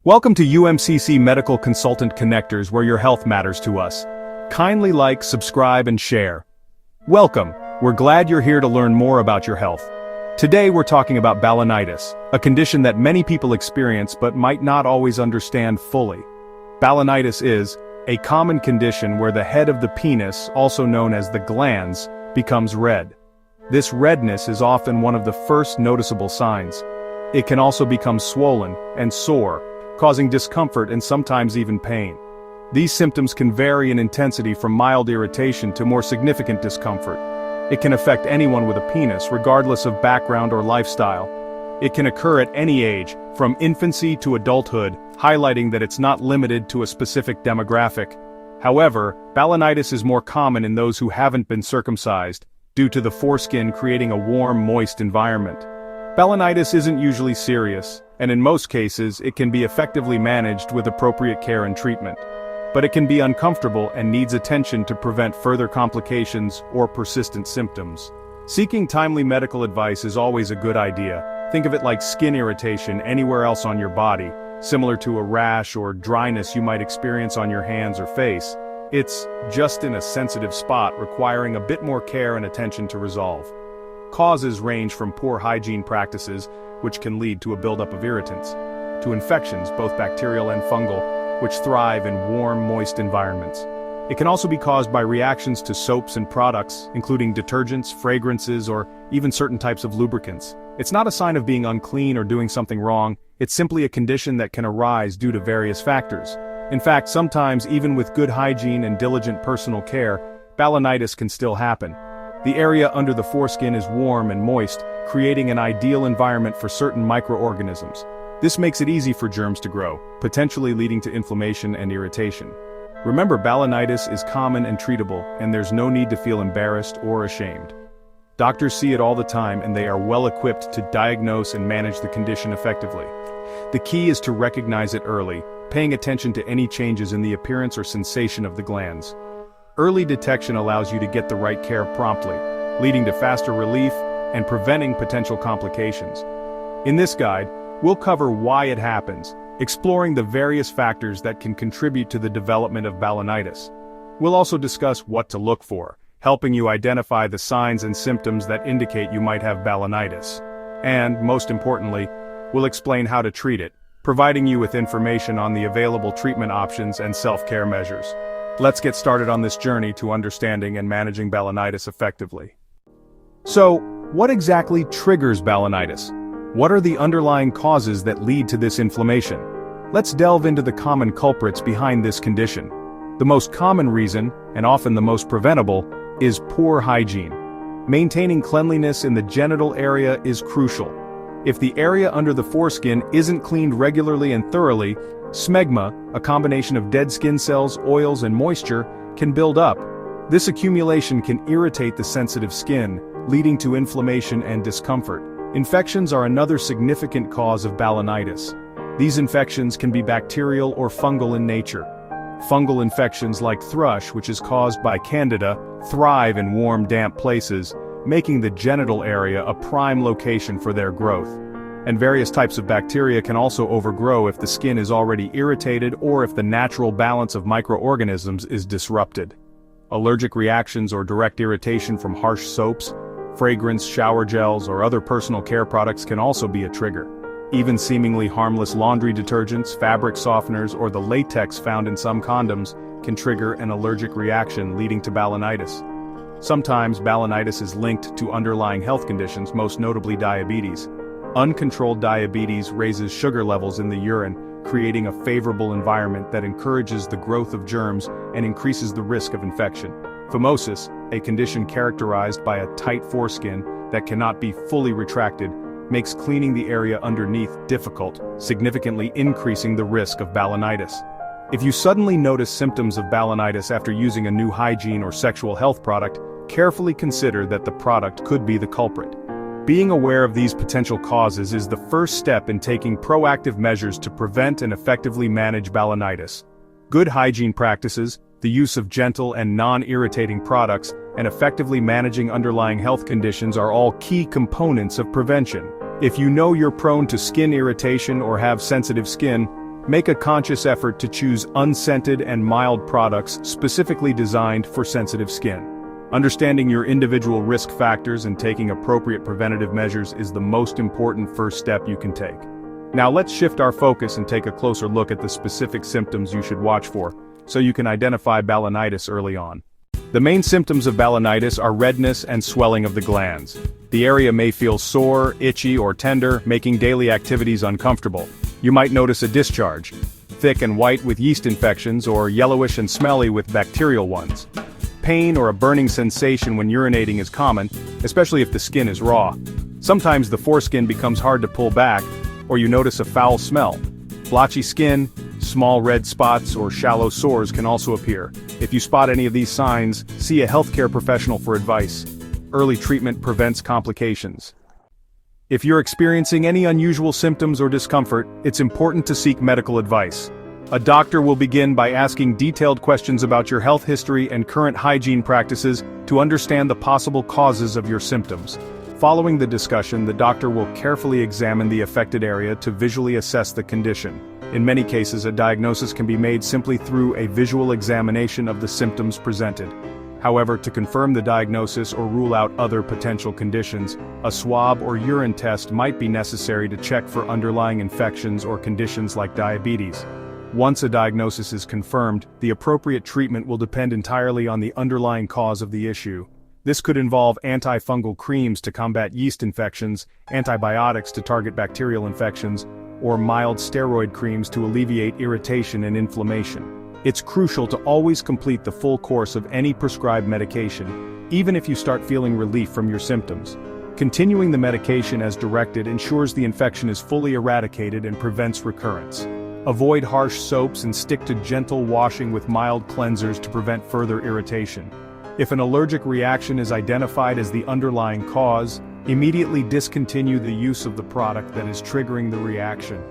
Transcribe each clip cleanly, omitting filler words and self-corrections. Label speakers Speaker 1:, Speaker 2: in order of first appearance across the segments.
Speaker 1: Welcome to UMCC Medical Consultant Connectors, where your health matters to us. Kindly like, subscribe, and share. Welcome. We're glad you're here to learn more about your health. Today we're talking about balanitis, a condition that many people experience but might not always understand fully. Balanitis is a common condition where the head of the penis, also known as the glans, becomes red. This redness is often one of the first noticeable signs. It can also become swollen and sore, causing discomfort and sometimes even pain. These symptoms can vary in intensity from mild irritation to more significant discomfort. It can affect anyone with a penis, regardless of background or lifestyle. It can occur at any age, from infancy to adulthood, highlighting that it's not limited to a specific demographic. However, balanitis is more common in those who haven't been circumcised, due to the foreskin creating a warm, moist environment. Balanitis isn't usually serious, and in most cases it can be effectively managed with appropriate care and treatment. But it can be uncomfortable and needs attention to prevent further complications or persistent symptoms. Seeking timely medical advice is always a good idea. Think of it like skin irritation anywhere else on your body, similar to a rash or dryness you might experience on your hands or face. It's just in a sensitive spot requiring a bit more care and attention to resolve. Causes range from poor hygiene practices, which can lead to a buildup of irritants, to infections, both bacterial and fungal, which thrive in warm, moist environments. It can also be caused by reactions to soaps and products, including detergents, fragrances, or even certain types of lubricants. It's not a sign of being unclean or doing something wrong, it's simply a condition that can arise due to various factors. In fact, sometimes even with good hygiene and diligent personal care, balanitis can still happen. The area under the foreskin is warm and moist, creating an ideal environment for certain microorganisms. This makes it easy for germs to grow, potentially leading to inflammation and irritation. Remember, balanitis is common and treatable, and there's no need to feel embarrassed or ashamed. Doctors see it all the time, and they are well equipped to diagnose and manage the condition effectively. The key is to recognize it early, paying attention to any changes in the appearance or sensation of the glands. Early detection allows you to get the right care promptly, leading to faster relief and preventing potential complications. In this guide, we'll cover why it happens, exploring the various factors that can contribute to the development of balanitis. We'll also discuss what to look for, helping you identify the signs and symptoms that indicate you might have balanitis. And, most importantly, we'll explain how to treat it, providing you with information on the available treatment options and self-care measures. Let's get started on this journey to understanding and managing balanitis effectively. So, what exactly triggers balanitis? What are the underlying causes that lead to this inflammation? Let's delve into the common culprits behind this condition. The most common reason, and often the most preventable, is poor hygiene. Maintaining cleanliness in the genital area is crucial. If the area under the foreskin isn't cleaned regularly and thoroughly, smegma, a combination of dead skin cells, oils, and moisture, can build up. This accumulation can irritate the sensitive skin, leading to inflammation and discomfort. Infections are another significant cause of balanitis. These infections can be bacterial or fungal in nature. Fungal infections like thrush, which is caused by candida, thrive in warm, damp places, making the genital area a prime location for their growth. And various types of bacteria can also overgrow if the skin is already irritated or if the natural balance of microorganisms is disrupted. Allergic reactions or direct irritation from harsh soaps, fragrance, shower gels, or other personal care products can also be a trigger. Even seemingly harmless laundry detergents, fabric softeners, or the latex found in some condoms can trigger an allergic reaction leading to balanitis. Sometimes balanitis is linked to underlying health conditions, most notably diabetes. Uncontrolled diabetes raises sugar levels in the urine, creating a favorable environment that encourages the growth of germs and increases the risk of infection. Phimosis, a condition characterized by a tight foreskin that cannot be fully retracted, makes cleaning the area underneath difficult, significantly increasing the risk of balanitis. If you suddenly notice symptoms of balanitis after using a new hygiene or sexual health product, carefully consider that the product could be the culprit. Being aware of these potential causes is the first step in taking proactive measures to prevent and effectively manage balanitis. Good hygiene practices, the use of gentle and non-irritating products, and effectively managing underlying health conditions are all key components of prevention. If you know you're prone to skin irritation or have sensitive skin, Make a conscious effort to choose unscented and mild products specifically designed for sensitive skin. Understanding your individual risk factors and taking appropriate preventative measures is the most important first step you can take. Now let's shift our focus and take a closer look at the specific symptoms you should watch for, so you can identify balanitis early on. The main symptoms of balanitis are redness and swelling of the glands. The area may feel sore, itchy, or tender, making daily activities uncomfortable. You might notice a discharge, thick and white with yeast infections or yellowish and smelly with bacterial ones. Pain or a burning sensation when urinating is common, especially if the skin is raw. Sometimes the foreskin becomes hard to pull back, or you notice a foul smell. Blotchy skin, small red spots, or shallow sores can also appear. If you spot any of these signs, see a healthcare professional for advice. Early treatment prevents complications. If you're experiencing any unusual symptoms or discomfort, it's important to seek medical advice. A doctor will begin by asking detailed questions about your health history and current hygiene practices to understand the possible causes of your symptoms. Following the discussion, the doctor will carefully examine the affected area to visually assess the condition. In many cases, a diagnosis can be made simply through a visual examination of the symptoms presented. However, to confirm the diagnosis or rule out other potential conditions, a swab or urine test might be necessary to check for underlying infections or conditions like diabetes. Once a diagnosis is confirmed, the appropriate treatment will depend entirely on the underlying cause of the issue. This could involve antifungal creams to combat yeast infections, antibiotics to target bacterial infections, or mild steroid creams to alleviate irritation and inflammation. It's crucial to always complete the full course of any prescribed medication, even if you start feeling relief from your symptoms. Continuing the medication as directed ensures the infection is fully eradicated and prevents recurrence. Avoid harsh soaps and stick to gentle washing with mild cleansers to prevent further irritation. If an allergic reaction is identified as the underlying cause, immediately discontinue the use of the product that is triggering the reaction.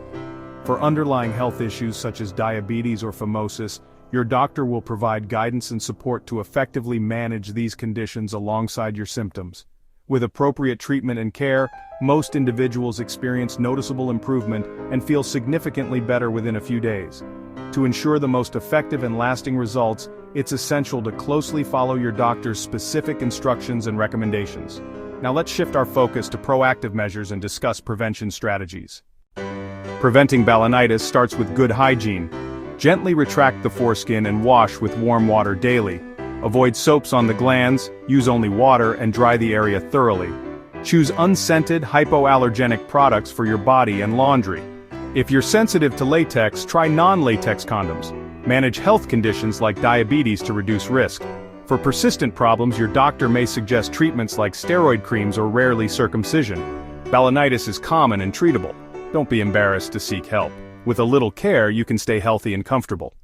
Speaker 1: For underlying health issues such as diabetes or phimosis, your doctor will provide guidance and support to effectively manage these conditions alongside your symptoms. With appropriate treatment and care, most individuals experience noticeable improvement and feel significantly better within a few days. To ensure the most effective and lasting results, it's essential to closely follow your doctor's specific instructions and recommendations. Now let's shift our focus to proactive measures and discuss prevention strategies. Preventing balanitis starts with good hygiene. Gently retract the foreskin and wash with warm water daily. Avoid soaps on the glands, use only water, and dry the area thoroughly. Choose unscented, hypoallergenic products for your body and laundry. If you're sensitive to latex, try non-latex condoms. Manage health conditions like diabetes to reduce risk. For persistent problems, your doctor may suggest treatments like steroid creams or rarely circumcision. Balanitis is common and treatable. Don't be embarrassed to seek help. With a little care, you can stay healthy and comfortable.